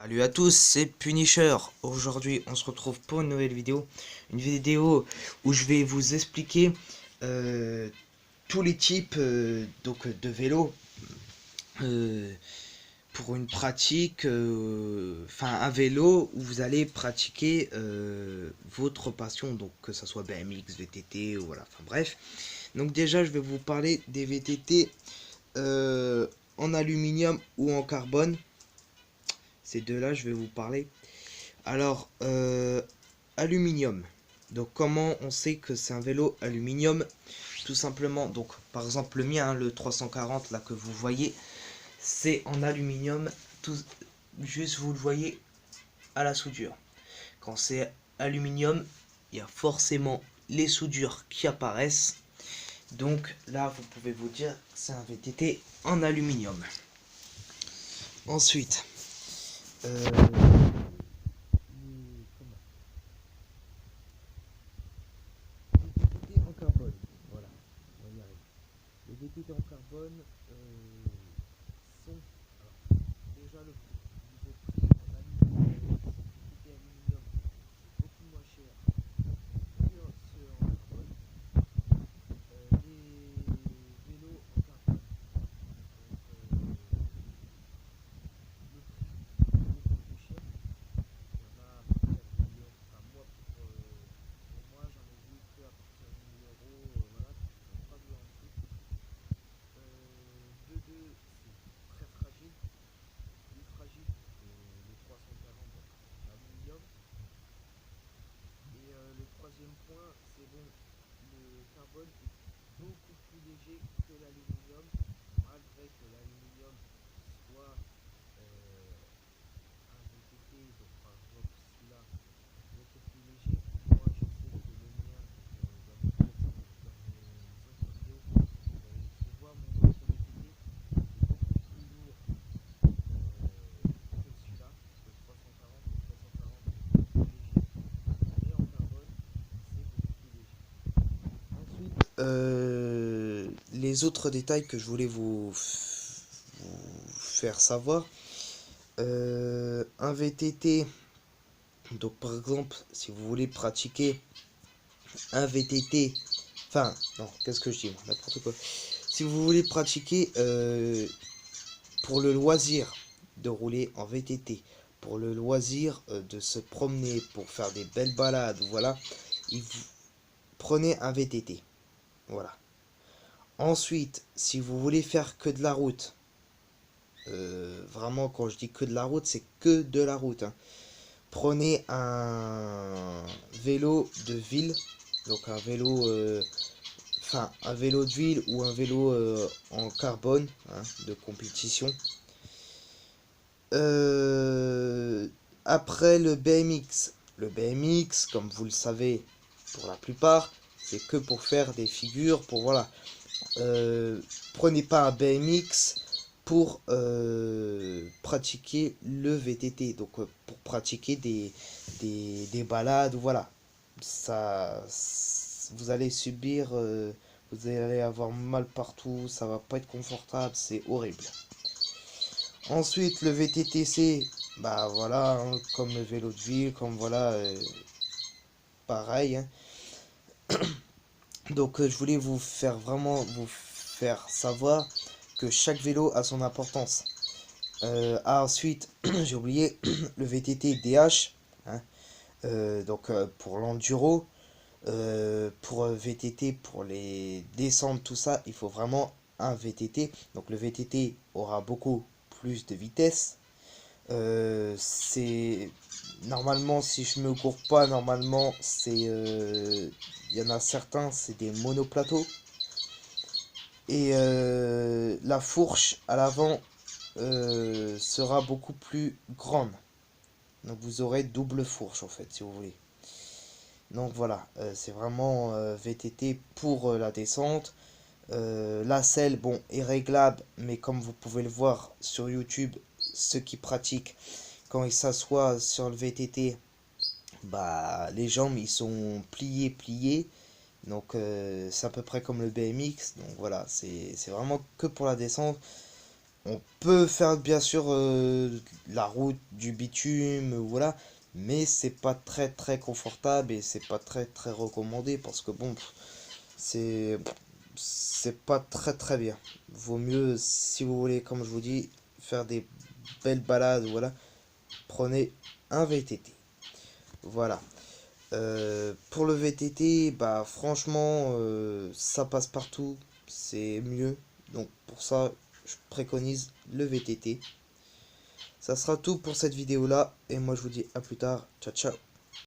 Salut à tous, c'est Punisher. Aujourd'hui, on se retrouve pour une nouvelle vidéo. Une vidéo où je vais vous expliquer euh, tous les types de vélos euh, pour une pratique, enfin un vélo où vous allez pratiquer votre passion, donc que ce soit BMX, VTT, ou voilà, enfin bref. Donc déjà, je vais vous parler des VTT en aluminium ou en carbone. Ces deux-là, je vais vous parler. Alors, aluminium. Donc, comment on sait que c'est un vélo aluminium? Tout simplement, donc, par exemple, le mien, hein, le 340, là, que vous voyez, c'est en aluminium. Tout, juste, vous le voyez à la soudure. Quand c'est aluminium, il y a forcément les soudures qui apparaissent. Donc, là, vous pouvez vous dire que c'est un VTT en aluminium. Ensuite, euh, VTT en carbone. Voilà, on va y arriver. Les VTT en carbone sont alors, déjà le prix. Niveau prix en aluminium, VTT aluminium, c'est beaucoup moins cher que ceux en carbone. Les vélos en carbone, donc le prix est beaucoup plus cher. Il y en a à partir de 1000 euros. Enfin, moi j'en ai vu que à partir de 1000 euros. Voilà, j'en ai pas vu en dessous. De deux, c'est très fragile, plus fragile que le 340 en aluminium. Et le troisième point, c'est bon, le carbone est beaucoup plus léger que l'aluminium, malgré que l'aluminium soit un VTT, donc par exemple celui-là, beaucoup plus léger. Moi je sais que le mien, dans mes autres vidéos, vous avez pu voir mon autre VTT, il est beaucoup plus lourd que celui-là, que le 340. Le 340 est beaucoup plus léger, mais en carbone, c'est beaucoup plus léger. Ensuite, les autres détails que je voulais vous faire savoir, un VTT, donc par exemple, si vous voulez pratiquer un VTT, enfin, non, qu'est-ce que je dis, n'importe quoi. Si vous voulez pratiquer pour le loisir de rouler en VTT, pour le loisir de se promener, pour faire des belles balades, voilà, vous prenez un VTT, voilà. Ensuite, si vous voulez faire que de la route, vraiment quand je dis que de la route, c'est que de la route, hein. Prenez un vélo de ville, donc un vélo de ville ou un vélo en carbone, hein, de compétition. Euh, Après le BMX, comme vous le savez, pour la plupart, c'est que pour faire des figures, pour voilà. Euh, Prenez pas un BMX pour pratiquer le VTT, donc pour pratiquer des balades, voilà. Ça, vous allez subir, vous allez avoir mal partout, ça va pas être confortable, c'est horrible. Ensuite, le VTTC, bah voilà, hein, comme le vélo de ville, comme voilà, pareil, hein. Donc je voulais vous faire savoir que chaque vélo a son importance. Ensuite, j'ai oublié le VTT DH, hein, donc pour l'enduro, pour VTT, pour les descentes, tout ça, il faut vraiment un VTT. Donc le VTT aura beaucoup plus de vitesse. C'est normalement, si je me cours pas, normalement il y en a certains, c'est des monoplateaux. Et la fourche à l'avant sera beaucoup plus grande. Donc vous aurez double fourche en fait, si vous voulez. Donc voilà, c'est vraiment VTT pour la descente. La selle, bon, est réglable, mais comme vous pouvez le voir sur YouTube, ceux qui pratiquent, quand ils s'assoient sur le VTT, bah les jambes ils sont pliées. Donc c'est à peu près comme le BMX. Donc voilà, c'est vraiment que pour la descente. On peut faire bien sûr la route du bitume, voilà, mais c'est pas très confortable et c'est pas très recommandé parce que bon, c'est c'est pas très bien. Vaut mieux, si vous voulez, comme je vous dis, faire des belles balades, voilà, prenez un VTT. Voilà. Pour le VTT, bah franchement, ça passe partout, c'est mieux. Donc pour ça, je préconise le VTT. Ça sera tout pour cette vidéo là, et moi je vous dis à plus tard. Ciao ciao.